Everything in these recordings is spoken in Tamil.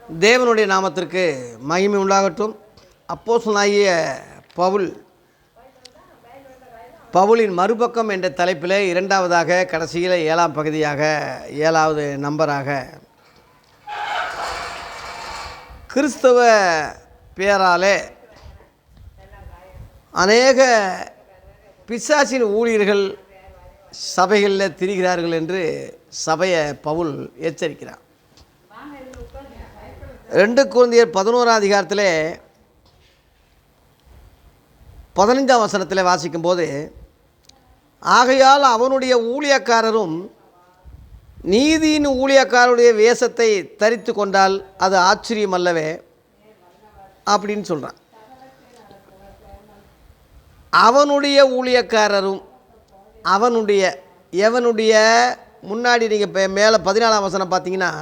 தேவனுடைய நாமத்திற்கு மகிமை உண்டாகட்டும். அப்போஸ்தலனாகிய பவுலின் மறுபக்கம் என்ற தலைப்பில் இரண்டாவதாக கடைசியில் 7ஆம் பகுதியாக 7வது நம்பராக கிறிஸ்தவ பேராலே அநேக பிசாசின் ஊழியர்கள் சபைகளில் திரிகிறார்கள் என்று சபையை பவுல் எச்சரிக்கிறார். 2 கொரிந்தியர் 11ஆம் அதிகாரத்தில் 15ஆம் வசனத்தில் வாசிக்கும்போது, ஆகையால் அவனுடைய ஊழியக்காரரும் நீதியின் ஊழியக்காரருடைய வேஷத்தை தரித்து கொண்டால் அது ஆச்சரியம் அல்லவே அப்படின்னு சொல்கிறான். அவனுடைய ஊழியக்காரரும் எவனுடைய முன்னாடி நீங்கள் மேலே 14ஆம் வசனம் பார்த்தீங்கன்னா,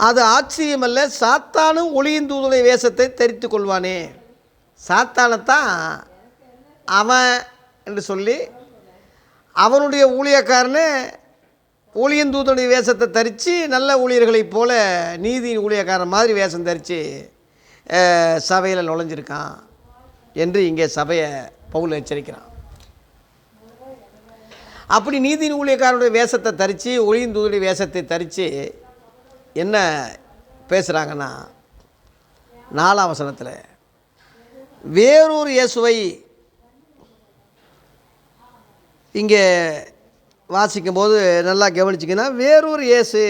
அது ஆச்சரியமல்ல, சாத்தானும் ஒளியின் தூதனுடைய வேஷத்தை தரித்து கொள்வானே. சாத்தானைத்தான் அவன் என்று சொல்லி அவனுடைய ஊழியக்காரனே ஒளியின் தூதனுடைய வேஷத்தை தரித்து நல்ல ஊழியர்களைப் போல நீதியின் ஊழியக்காரன் மாதிரி வேஷம் தரித்து சபையில் நுழைஞ்சிருக்கான் என்று இங்கே சபையை பவுல் எச்சரிக்கிறான். அப்படி நீதியின் ஊழியக்காரனுடைய வேஷத்தை தரித்து ஒளியின் தூதனுடைய வேஷத்தை தரித்து என்ன பேசுகிறாங்கன்னா, 4ஆம் வசனத்தில் வேறொரு இயேசுவை இங்கே வாசிக்கும்போது நல்லா கவனிச்சிங்கன்னா, வேறொரு இயேசு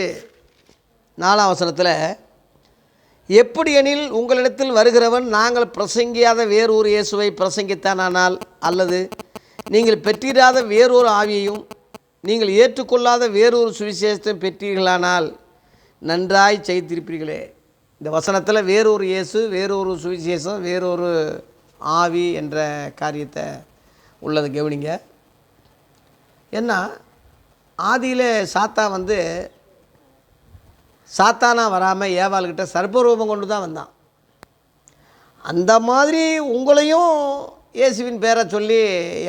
4ஆம் வசனத்தில், எப்படி எனில் உங்களிடத்தில் வருகிறவன் நாங்கள் பிரசங்கியாத வேறொரு இயேசுவை பிரசங்கித்தானால், அல்லது நீங்கள் பெற்றிராத வேறொரு ஆவியையும் நீங்கள் ஏற்றுக்கொள்ளாத வேறொரு சுவிசேஷத்தையும் பெற்றீர்களானால் நன்றாய் செய்திருப்பீர்களே. இந்த வசனத்தில் வேறொரு இயேசு, வேறொரு சுவிசேஷம், வேறொரு ஆவி என்ற காரியத்தை உள்ளது கவனிங்க. ஏன்னா ஆதியில் சாத்தானாக வராமல் ஏவாள்கிட்ட சர்ப்பரூபம் கொண்டு தான் வந்தான். அந்த மாதிரி உங்களையும் இயேசுவின் பேரை சொல்லி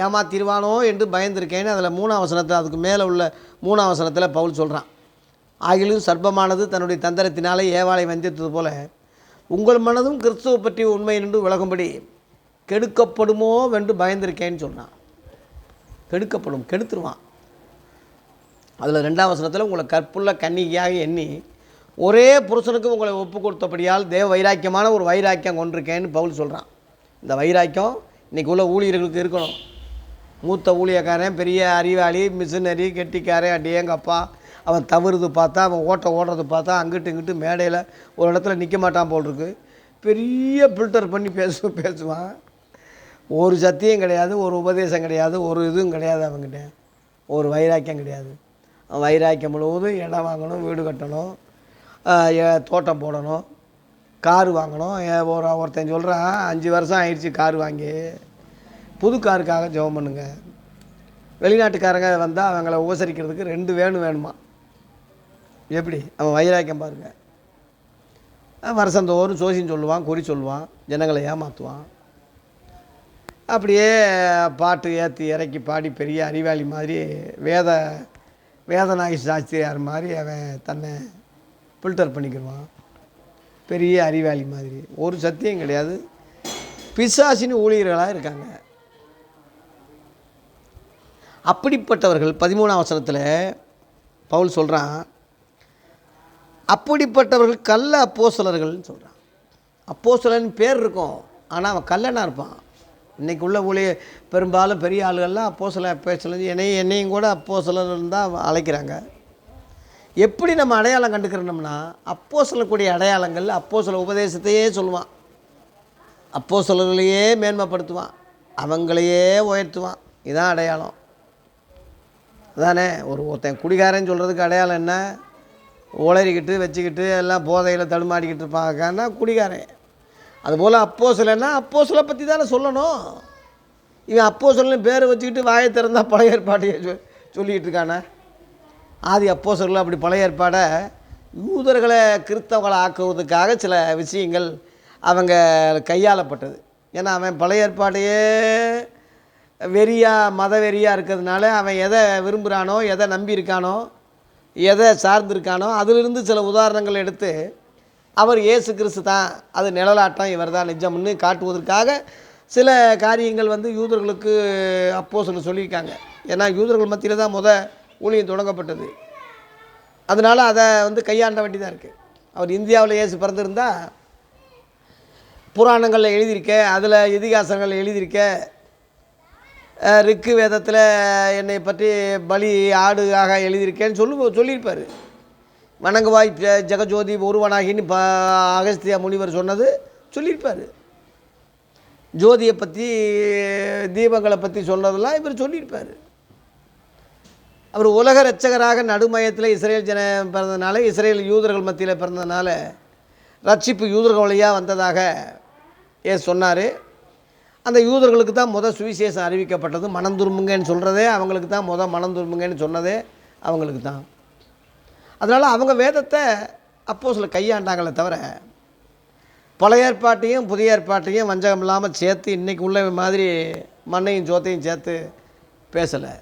ஏமாத்திடுவானோ என்று பயந்துருக்கேன்னு அதில் 3ஆம் வசனத்தில், அதுக்கு மேலே உள்ள 3ஆம் வசனத்தில் பவுல் சொல்கிறான். ஆகிலும் சர்ப்பமானது தன்னுடைய தந்திரத்தினாலே ஏவாளை வந்தித்தது போல உங்கள் மனதும் கிறிஸ்துவ பற்றி உண்மை நின்று விலகும்படி கெடுக்கப்படுமோ என்று பயந்திருக்கேன்னு சொன்னான். கெடுத்துருவான். அதில் 2ஆம் வசனத்தில் உங்களை கற்புள்ள கன்னிகையாக எண்ணி ஒரே புருஷனுக்கு உங்களை ஒப்பு கொடுத்தபடியால் தேவ வைராக்கியமான ஒரு வைராக்கியம் கொண்டிருக்கேன்னு பவுல் சொல்கிறான். இந்த வைராக்கியம் இன்றைக்கி உள்ள ஊழியர்களுக்கு இருக்கணும். மூத்த ஊழியக்காரன், பெரிய அறிவாளி, மிஷினரி, கெட்டிக்காரன், அடியேங்கப்பா, அவன் தவறுது பார்த்தா, அவன் ஓடுறது பார்த்தா அங்கிட்டு இங்கிட்டு மேடையில் ஒரு இடத்துல நிற்க மாட்டான் போல் இருக்கு. பெரிய ஃபில்டர் பண்ணி பேசுவான். ஒரு சத்தியம் கிடையாது, ஒரு உபதேசம் கிடையாது, ஒரு இதுவும் கிடையாது. அவங்ககிட்ட ஒரு வைராக்கியம் கிடையாது. அவன் வைராக்கியம் முழுவதும் இடம் வாங்கணும், வீடு கட்டணும், தோட்டம் போடணும், காரு வாங்கணும். ஒருத்தன் சொல்கிறான் 5 வருஷம் ஆயிடுச்சு காரு வாங்கி, புது காருக்காக ஜெபம் பண்ணுங்க. வெளிநாட்டுக்காரங்க வந்தால் அவங்கள உபசரிக்கிறதுக்கு 2 வேணுமா? எப்படி அவன் வைராக்கியம் பாருங்கள். வருஷந்தோறும் சோசின்னு சொல்லுவான், குறி சொல்லுவான், ஜனங்களை ஏமாற்றுவான். அப்படியே பாட்டு ஏற்றி இறக்கி பாடி பெரிய அறிவாளி மாதிரி வேதநாயகி சாஸ்திரியார் மாதிரி அவன் தன்னை ஃபில்டர் பண்ணிக்கிடுவான். பெரிய அறிவாளி மாதிரி. ஒரு சத்தியம் கிடையாது. பிசாசின் ஊழியர்களாக இருக்காங்க. அப்படிப்பட்டவர்கள் 13ஆம் வசனத்தில் பவுல் சொல்கிறான், அப்படிப்பட்டவர்கள் கள்ள அப்போஸ்தலர்கள்னு சொல்கிறான். அப்போஸ்தலன் பேர் இருக்கும், ஆனால் அவன் கல்லனாக இருப்பான். இன்றைக்கி உள்ள பெரும்பாலும் பெரிய ஆளுகள்லாம் அப்போஸ்தலன் என்னையும் கூட அப்போஸ்தலன் தான் அழைக்கிறாங்க. எப்படி நம்ம அடையாளம் கண்டுக்கிறோம்னா, அப்போஸ்தலனுடைய அடையாளங்கள் அப்போஸ்தல உபதேசத்தையே சொல்லுவான், அப்போஸ்தலர்களையே மேன்மைப்படுத்துவான், அவங்களையே உயர்த்துவான். இதுதான் அடையாளம். அதானே ஒருத்தன் குடிகாரன்னு சொல்கிறதுக்கு அடையாளம் என்ன? உளறிக்கிட்டு வச்சுக்கிட்டு எல்லாம் போதையில் தடுமாடிக்கிட்டு இருப்பாங்கன்னா குடிகாரன். அதுபோல் அப்போஸ்தலன்னா அப்போஸ்தலனை பற்றி தானே சொல்லணும். இவன் அப்போஸ்தலன் பேரை வச்சுக்கிட்டு வாயை திறந்தால் பழைய ஏற்பாட்டையே சொல்லிக்கிட்டு இருக்கானே. ஆதி அப்போஸ்தலர்கள் அப்படி பழைய ஏற்பாடை யூதர்களை கிறிஸ்தவர்களை ஆக்குவதற்காக சில விஷயங்கள் அவங்க கையாளப்பட்டது. ஏன்னா அவன் பழைய ஏற்பாட்டையே மத வெறியாக இருக்கிறதுனால அவன் எதை விரும்புகிறானோ, எதை நம்பியிருக்கானோ, எதை சார்ந்திருக்கானோ அதிலிருந்து சில உதாரணங்கள் எடுத்து அவர் இயேசு கிறிஸ்து தான், அது நிழலாட்டம், இவர் தான் நிஜம்னு காட்டுவதற்காக சில காரியங்கள் வந்து யூதர்களுக்கு அப்போஸ்தலர் சொல்லியிருக்காங்க. ஏன்னா யூதர்கள் மத்தியில் தான் ஊழியம் தொடங்கப்பட்டது. அதனால் அதை வந்து கையாண்ட வேண்டி தான் இருக்குது. அவர் இந்தியாவில் இயேசு பிறந்திருந்தா புராணங்களில் எழுதியிருக்க, அதில் இதிகாசங்களில் எழுதியிருக்க, ரிக்கு வேதத்தில் என்னை பற்றி பலி ஆடுகாக எழுதியிருக்கேன்னு சொல்லியிருப்பார். வணங்குவாய் ஜெகஜோதி ஒருவனாகின்னு அகஸ்திய முனிவர் சொன்னது சொல்லியிருப்பார். ஜோதியை பற்றி தீபங்களை பற்றி சொன்னதெல்லாம் இவர் சொல்லியிருப்பார். அவர் உலக இரட்சகராக நடுமையத்தில் இஸ்ரேல் பிறந்ததுனால, இஸ்ரேல் யூதர்கள் மத்தியில் பிறந்ததுனால ரட்சிப்பு யூதர்கள் வழியாக வந்ததாக சொன்னார். அந்த யூதர்களுக்கு தான் சுவிசேஷம் அறிவிக்கப்பட்டது. மனம் திரும்புங்கன்னு சொல்கிறதே அவங்களுக்கு தான், மனம் திரும்புங்கன்னு சொன்னதே அவங்களுக்கு தான். அதனால் அவங்க வேதத்தை அப்போஸ்தலர் கையாண்டாங்களே தவிர பழைய ஏற்பாட்டையும் புதிய ஏற்பாட்டையும் வஞ்சகம் இல்லாமல் சேர்த்து இன்றைக்கி உள்ள மாதிரி மண்ணையும் சோத்தையும் சேர்த்து பேசலை.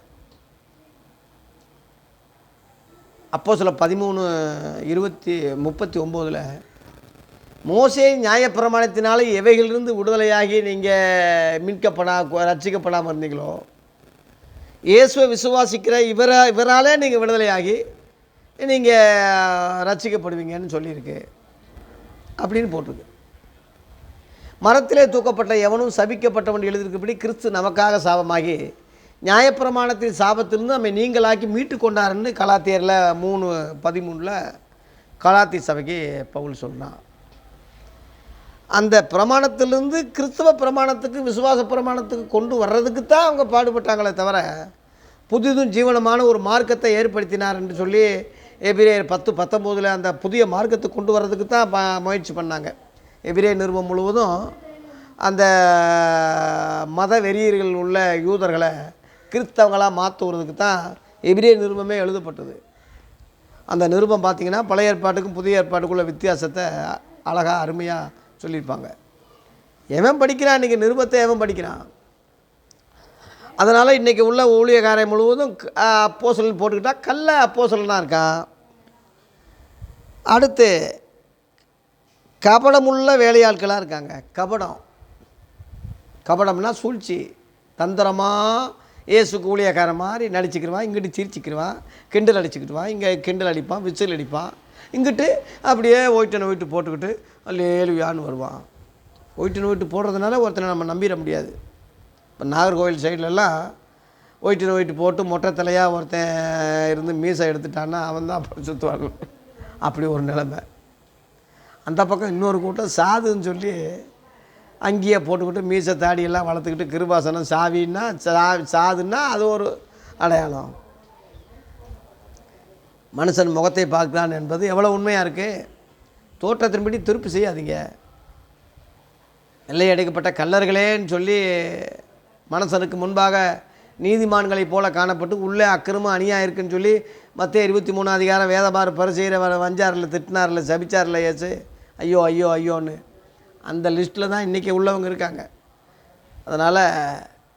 அப்போஸ்தலர் 13:39 மோசே நியாயப்பிரமாணத்தினாலே எவைகளிலிருந்து விடுதலையாகி நீங்கள் ரட்சிக்கப்படாமல் இருந்தீங்களோ, இயேசுவை விசுவாசிக்கிற இவராலே நீங்கள் விடுதலையாகி நீங்கள் ரட்சிக்கப்படுவீங்கன்னு சொல்லியிருக்கு அப்படின்னு போட்டிருக்கு. மரத்திலே தூக்கப்பட்ட எவனும் சபிக்கப்பட்டவன் எழுதியிருக்கப்படி கிறிஸ்து நமக்காக சாபமாகி நியாயப்பிரமாணத்தின் சாபத்திலிருந்து நம்மை நீங்களாக்கி மீட்டு கொண்டாருன்னு கலாத்தியரில் 3:13 கலாத்திய சபைக்கு பவுல் சொன்னான். அந்த பிரமாணத்திலிருந்து கிறிஸ்தவ பிரமாணத்துக்கு, விசுவாச பிரமாணத்துக்கு கொண்டு வர்றதுக்கு தான் அவங்க பாடுபட்டாங்களே தவிர புதிதும் ஜீவனமான ஒரு மார்க்கத்தை ஏற்படுத்தினார் என்று சொல்லி எபிரேயர் 10:19 அந்த புதிய மார்க்கத்தை கொண்டு வர்றதுக்கு தான் முயற்சி பண்ணாங்க. எபிரேயர் நிருபம் முழுவதும் அந்த மத வெறியர்கள் உள்ள யூதர்களை கிறிஸ்தவங்களாக மாற்றுவதுக்கு தான் எபிரேயர் நிருபமே எழுதப்பட்டது. அந்த நிருபம் பார்த்திங்கன்னா பழைய ஏற்பாட்டுக்கும் புதிய ஏற்பாட்டுக்குள்ள வித்தியாசத்தை அழகாக அருமையாக சொல்லியிருப்பாங்க. எவன் படிக்கிறான் இன்றைக்கி நிருபத்தை, எவன் படிக்கிறான்? அதனால் இன்றைக்கி உள்ள ஊழியக்காரை முழுவதும் அப்போஸ்தலன் போட்டுக்கிட்டால் கள்ள அப்போஸ்தலனாக இருக்கான். அடுத்து கபடமுள்ள வேலையாட்களாக இருக்காங்க. கபடம்னா சூழ்ச்சி, தந்திரமாக இயேசுக்கு ஊழியக்காரன் மாதிரி நடிச்சுக்கிடுவான், இங்கிட்டு சிரிச்சிக்கிடுவான், கிண்டல் அடிச்சுக்கிடுவான், இங்கே கிண்டல் அடிப்பான், விசில் அடிப்பான், இங்கிட்டு அப்படியே ஒயிட்டனை வீட்டு போட்டுக்கிட்டு அல்லேலுயான்னு வருவான். ஒயிட்டனை வீட்டு போடுறதுனால ஒருத்தனை நம்ம நம்பிட முடியாது. இப்போ நாகர்கோவில் சைட்லலாம் ஒயிட்டனை வீட்டு போட்டு மொட்டை தலையாக ஒருத்தன் இருந்து மீசை எடுத்துட்டான்னா அவன் தான் அப்புறம் சுற்றுவாங்க. அப்படி ஒரு நிலைமை. அந்த பக்கம் இன்னொரு கூட்டம் சாதுன்னு சொல்லி அங்கேயே போட்டுக்கிட்டு மீசை தாடியெல்லாம் வளர்த்துக்கிட்டு கிருபாசனம் சாவின்னா சாதுன்னா அது ஒரு அடையாளம். மனுஷன் முகத்தை பார்க்கிறான் என்பது எவ்வளோ உண்மையாக இருக்குது. தோற்றத்தின்படி திருப்பி செய்யாதீங்க. எல்லை அடைக்கப்பட்ட கல்லர்களேன்னு சொல்லி மனுஷனுக்கு முன்பாக நீதிமான்களைப் போல காணப்பட்டு உள்ளே அக்கிரமம் அநியாயம் இருக்குன்னு சொல்லி மத்தேயு 23 வேதபார பரிசெய்கிற வஞ்சாரில் திட்டினாரில் சபிச்சாரில் ஏசு ஐயோ ஐயோ ஐயோன்னு அந்த லிஸ்ட்டில் தான் இன்றைக்கி உள்ளவங்க இருக்காங்க. அதனால்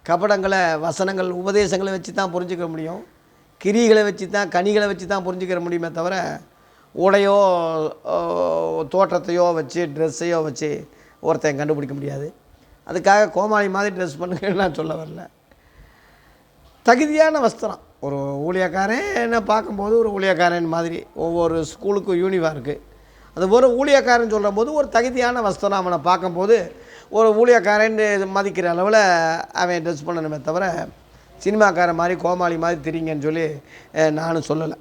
கபடங்களை, வசனங்கள், உபதேசங்களை வச்சு தான் புரிஞ்சுக்க முடியும். கிரிகளை வச்சு தான், கனிகளை வச்சு தான் புரிஞ்சுக்கிற முடியுமே தவிர உடையோ தோற்றத்தையோ வச்சு ட்ரெஸ்ஸையோ வச்சு ஒருத்தன் கண்டுபிடிக்க முடியாது. அதுக்காக கோமாளி மாதிரி ட்ரெஸ் பண்ணுங்கன்னு நான் சொல்ல வரல. தகுதியான வஸ்திரம். ஒரு ஊழியக்காரன் என்ன பார்க்கும்போது ஒரு ஊழியக்காரன் மாதிரி ஒவ்வொரு ஸ்கூலுக்கும் யூனிஃபார்ம் இருக்குது. அது ஒரு ஊழியக்காரன் சொல்கிற போது ஒரு தகுதியான வஸ்திரம் அவனை பார்க்கும்போது ஒரு ஊழியக்காரன் மதிக்கிற அளவில் அவன் ட்ரெஸ் பண்ணணுமே தவிர சினிமாக்காரன் மாதிரி கோமாளி மாதிரி திரிங்கன்னு சொல்லி நானும் சொல்லலை.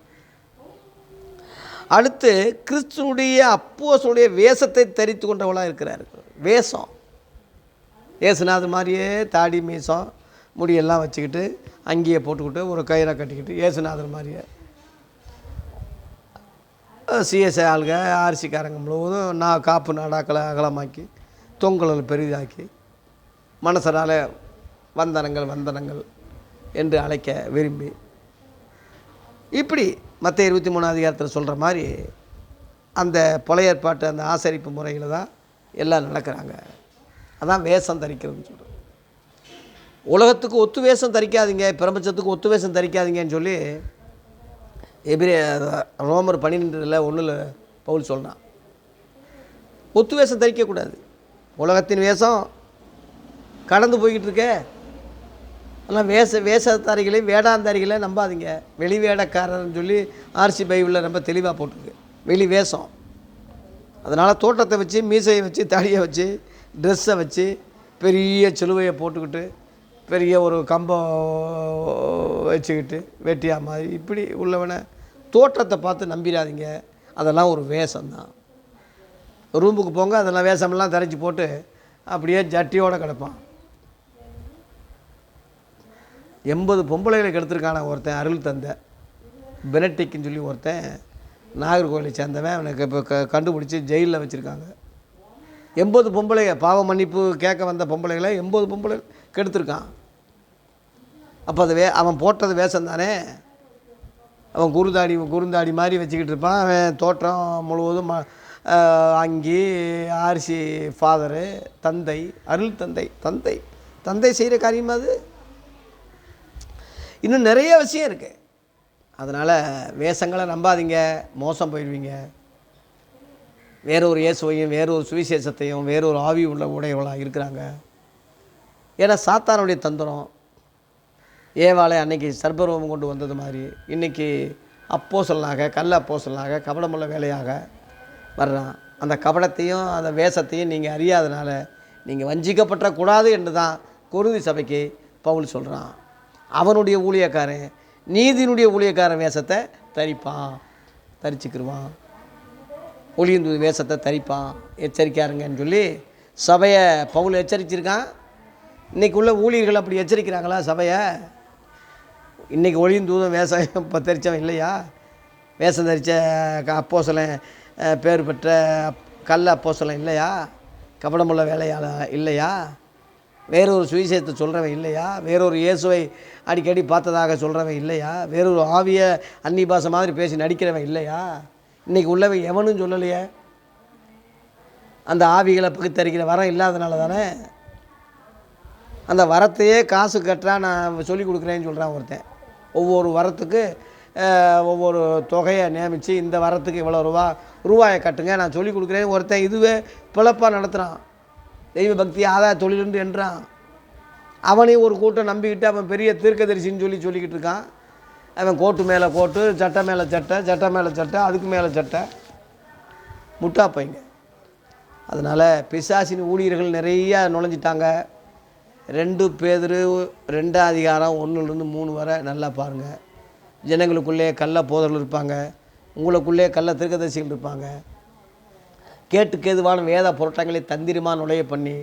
அடுத்து கிறிஸ்துனுடைய அப்போஸ்தலனுடைய வேஷத்தை தரித்து கொண்டவளாக இருக்கிறார். வேஷம் ஏசுநாதர் மாதிரியே தாடி மீசம் முடியெல்லாம் வச்சுக்கிட்டு அங்கேயே போட்டுக்கிட்டு ஒரு கயிறை கட்டிக்கிட்டு ஏசுநாதர் மாதிரியே சிஎஸ்ஐ ஆளுங்க ஆர்சிக்காரங்க முழுவதும் காப்பு நாடாக்களை அகலமாக்கி தொங்கலை பெரிதாக்கி மனசரால் வந்தனங்கள் என்று அழைக்க விரும்பி இப்படி மத்தேயு 23 சொல்கிற மாதிரி அந்த பழைய ஏற்பாட்டு அந்த ஆசரிப்பு முறையில் தான் எல்லாம் நடக்கிறாங்க. அதான் வேஷம் தரிக்கிறதுன்னு சொல்கிறோம். உலகத்துக்கு ஒத்து வேஷம் தரிக்காதீங்க, பிரபஞ்சத்துக்கு ஒத்து வேஷம் தரிக்காதீங்கன்னு சொல்லி ரோமர் 12:1 பவுல் சொன்னான். ஒத்து வேஷம் தரிக்கக்கூடாது. உலகத்தின் வேஷம் கடந்து போய்கிட்டு இருக்கே. ஆனால் வேஷதாரிகளை வேடாந்தாரிகளை நம்பாதீங்க. வெளி வேடக்காரர்னு சொல்லி ஆர்சி பைபிளில் ரொம்ப தெளிவாக போட்டிருக்கு. வெளி வேஷம். அதனால் தோட்டத்தை வச்சு, மீசையை வச்சு, தாடியை வச்சு, ட்ரெஸ்ஸை வச்சு, பெரிய சிலுவையை போட்டுக்கிட்டு, பெரிய ஒரு கம்பம் வச்சுக்கிட்டு, வெட்டியா மாதிரி இப்படி உள்ளவனை தோற்றத்தை பார்த்து நம்பிடாதீங்க. அதெல்லாம் ஒரு வேஷம்தான். ரூமுக்கு போங்க, அதெல்லாம் வேஷமெல்லாம் தரைச்சி போட்டு அப்படியே ஜட்டியோடு கிடப்பான். 80 பொம்பளைகளை கெடுத்துருக்கான ஒருத்தன், அருள் தந்தை பெனட்டிக்குன்னு சொல்லி ஒருத்தன், நாகர்கோவிலை சேர்ந்தவன். அவனுக்கு இப்போ கண்டுபிடிச்சி ஜெயிலில் வச்சுருக்காங்க. 80 பொம்பளைங்க பாவ மன்னிப்பு கேட்க வந்த பொம்பளைகளை 80 பொம்பளை கெடுத்துருக்கான். அப்போ அது அவன் போட்டது வேஷம் தானே. அவன் குறுந்தாடி மாதிரி வச்சுக்கிட்டு இருப்பான். அவன் தோற்றம் முழுவதும் அங்கி ஆர்சி ஃபாதரு, தந்தை, அருள் தந்தை செய்கிற காரியமாக அது. இன்னும் நிறைய விஷயம் இருக்குது. அதனால் வேஷங்களை நம்பாதீங்க, மோசம் போயிடுவீங்க. வேறொரு இயேசுவையும் வேறொரு சுவிசேஷத்தையும் வேறொரு ஆவி உள்ள உடையவளாக இருக்கிறாங்க. ஏன்னா சாத்தானுடைய தந்திரம். ஏவாளை அன்னைக்கு சர்பரோகம் கொண்டு வந்தது மாதிரி இன்றைக்கி அப்போஸ்தலனாக, கள்ள அப்போஸ்தலனாக, கபடமுள்ள வேலையாக வர்றான். அந்த கபடத்தையும் அந்த வேஷத்தையும் நீங்கள் அறியாதனால நீங்கள் வஞ்சிக்கப்பட்டக்கூடாது என்று தான் கொரிந்தி சபைக்கு பவுல் சொல்கிறான். அவனுடைய ஊழியக்காரன் நீதியினுடைய ஊழியக்காரன் வேஷத்தை தரிச்சுக்கிடுவான். ஒளியந்து வேஷத்தை தரிப்பான். எச்சரிக்காருங்கன்னு சொல்லி சபையை பவுல் எச்சரிச்சிருக்கான். இன்றைக்கி உள்ள ஊழியர்கள் அப்படி எச்சரிக்கிறாங்களா சபையை? இன்றைக்கி ஒளியந்தூதம் வேஷம் இப்போ தரித்தவன் இல்லையா? வேஷம் தரித்த அப்போஸ்தலன், பேர் பெற்ற கள்ள அப்போஸ்தலன் இல்லையா? கபடமுள்ள வேலையால் இல்லையா? வேறொரு சுவிசேஷத்தை சொல்கிறவன் இல்லையா? வேறொரு இயேசுவை அடிக்கடி பார்த்ததாக சொல்கிறவன் இல்லையா? வேறொரு ஆவியை அன்னி பாஷை மாதிரி பேசி நடிக்கிறவன் இல்லையா? இன்றைக்கி உள்ளவன் எவனும் சொல்லலையே. அந்த ஆவிகளை பகுத்தறிக்கிற வரம் இல்லாதனால தானே. அந்த வரத்தையே காசு கட்டுறா, நான் சொல்லி கொடுக்குறேன்னு சொல்கிறான் ஒருத்தன். ஒவ்வொரு வரத்துக்கு ஒவ்வொரு தொகையை நியமித்து இந்த வரத்துக்கு இவ்வளோ ரூபாயை கட்டுங்க, நான் சொல்லி கொடுக்குறேன் ஒருத்தன். இதுவே பிழப்பாக நடத்துகிறான். தெய்வ பக்தி ஆதாய தொழிலுண்டு என்றான். அவனையும் ஒரு கூட்டம் நம்பிக்கிட்டு அவன் பெரிய தீர்க்கதரிசின்னு சொல்லிக்கிட்டு இருக்கான். அவன் கோட்டு மேலே கோட்டு, சட்டை மேலே சட்டை, அதுக்கு மேலே சட்டை. முட்டா பையங்க. அதனால் பிசாசின் ஊழியர்கள் நிறையா நுழைஞ்சிட்டாங்க. 2 பேதுரு 2 அதிகாரம் 1-3 வரை நல்லா பாருங்கள். ஜனங்களுக்குள்ளே கள்ள போதர்கள் இருப்பாங்க, உங்களுக்குள்ளே கள்ள தீர்க்கதரிசிகள் இருப்பாங்க. கேட்டுக்கேதுவான வேத புரட்டங்களை தந்திரமாக நுழைய பண்ணி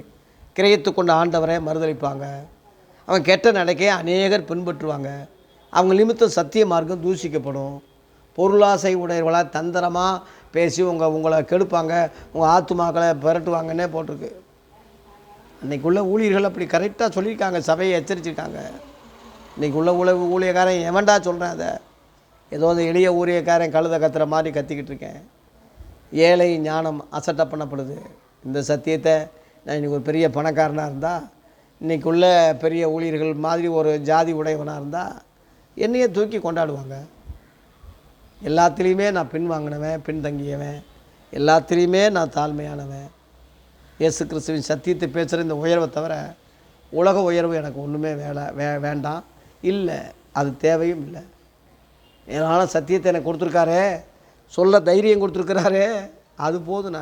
கிரயத்து கொண்ட ஆண்டவரை மறுதளிப்பாங்க. அவன் கெட்ட நடக்கையை அநேகர் பின்பற்றுவாங்க. அவங்க நிமித்தம் சத்திய மார்க்கம் தூஷிக்கப்படும். பொருளாசை உடையவர்களாக தந்திரமாக பேசி உங்களை கெடுப்பாங்க, உங்கள் ஆத்துமாக்களை பெரட்டுவாங்கன்னே போட்டிருக்கு. அன்றைக்குள்ள ஊழியர்கள் அப்படி கரெக்டாக சொல்லியிருக்காங்க, சபையை எச்சரிச்சிருக்காங்க. இன்றைக்கி உள்ள ஊழியக்காரன் எவன்டா சொல்கிறேன் அதை? ஏதோ அந்த எளிய ஊழியக்காரன் கழுதை கத்துற மாதிரி கத்திக்கிட்டு இருக்கேன். ஏழை ஞானம் அசட்டை பண்ணப்படுது. இந்த சத்தியத்தை நான் இன்றைக்கி ஒரு பெரிய பணக்காரனாக இருந்தால், இன்றைக்கி உள்ள பெரிய ஊழியர்கள் மாதிரி ஒரு ஜாதி உடையவனாக இருந்தால் என்னையே தூக்கி கொண்டாடுவாங்க. எல்லாத்துலேயுமே நான் பின் வாங்கினவன், பின்தங்கியவன், எல்லாத்துலேயுமே நான் தாழ்மையானவன். இயேசு கிறிஸ்துவின் சத்தியத்தை பேசுகிற இந்த உயர்வை தவிர உலக உயர்வு எனக்கு ஒன்றுமே வேண்டாம், இல்லை, அது தேவையும் இல்லை. ஏன்னாலும் சத்தியத்தை எனக்கு கொடுத்துருக்காரே, சொல்ல தைரியம் கொடுத்துருக்கிறாரே, அது போதும்.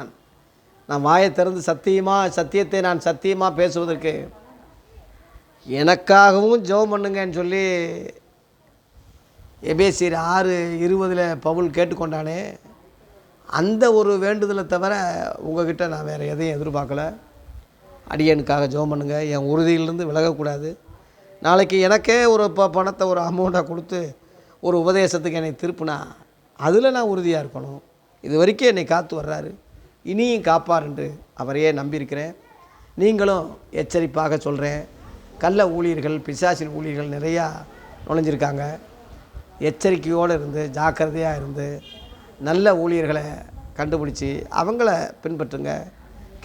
நான் வாயை திறந்து சத்தியத்தை நான் சத்தியமாக பேசுவதற்கு எனக்காகவும் ஜெபம் பண்ணுங்கன்னு சொல்லி எபேசியர் 6:20 பவுல் கேட்டுக்கொண்டானே, அந்த ஒரு வேண்டுதலை தவிர உங்ககிட்ட நான் வேறு எதையும் எதிர்பார்க்கல. அடியனுக்காக ஜெபம் பண்ணுங்க, என் உறுதியிலிருந்து விலகக்கூடாது. நாளைக்கு எனக்கே ஒரு பணத்தை ஒரு அமௌண்ட்டாக கொடுத்து ஒரு உபதேசத்துக்கு என்னை திருப்பினா அதில் நான் உறுதியாக இருக்கணும். இது வரைக்கும் என்னை காத்து வர்றாரு, இனியும் காப்பார் என்று அவரையே நம்பியிருக்கிறேன். நீங்களும் எச்சரிப்பாக சொல்கிறேன். கள்ள ஊழியர்கள், பிசாசின் ஊழியர்கள் நிறையா நுழைஞ்சிருக்காங்க. எச்சரிக்கையோடு இருந்து ஜாக்கிரதையாக இருந்து நல்ல ஊழியர்களை கண்டுபிடிச்சி அவங்கள பின்பற்றுங்க.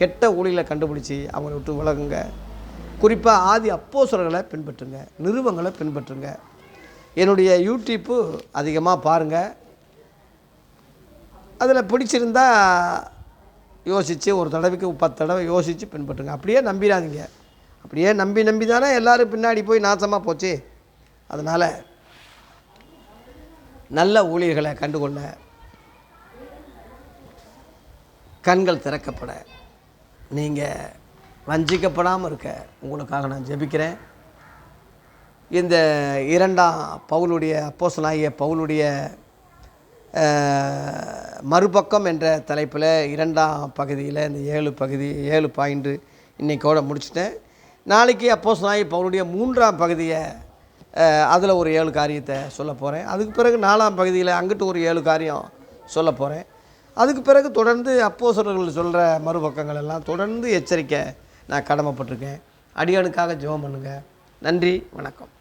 கெட்ட ஊழியர்களை கண்டுபிடிச்சி அவங்கள விட்டு விலகுங்க. குறிப்பாக ஆதி அப்போஸ்தலர்களை பின்பற்றுங்க, நிருபங்களை பின்பற்றுங்க. என்னுடைய யூடியூப்பு அதிகமாக பாருங்கள். அதில் பிடிச்சிருந்தா யோசித்து ஒரு தடவைக்கு 10 தடவை யோசித்து பின்பற்றுங்க. அப்படியே நம்பிடாதீங்க. அப்படியே நம்பி தானே எல்லோரும் பின்னாடி போய் நாசமாக போச்சு. அதனால் நல்ல ஊழியர்களை கண்டுகொள்ள கண்கள் திறக்கப்பட, நீங்கள் வஞ்சிக்கப்படாமல் இருக்க உங்களுக்காக நான் ஜெபிக்கிறேன். இந்த 2ஆம் பவுலுடைய அப்போஸ்தலனாகிய பவுலுடைய மறுபக்கம் என்ற தலைப்பில் 2ஆம் பகுதியில் இந்த 7 பாயிண்ட் இன்றைக்கோட முடிச்சிட்டேன். நாளைக்கு அப்போஸ்தலனாகிய பவுலுடைய 3ஆம் பகுதியை அதில் ஒரு 7 காரியத்தை சொல்ல போகிறேன். அதுக்கு பிறகு 4ஆம் பகுதியில் அங்கிட்டு ஒரு 7 காரியம் சொல்ல போகிறேன். அதுக்கு பிறகு தொடர்ந்து அப்போஸ்தலர்கள் சொல்கிற மறுபக்கங்கள் எல்லாம் தொடர்ந்து எச்சரிக்க நான் கடமைப்பட்டிருக்கேன். அடியானுக்காக ஜெபம் பண்ணுங்கள். நன்றி, வணக்கம்.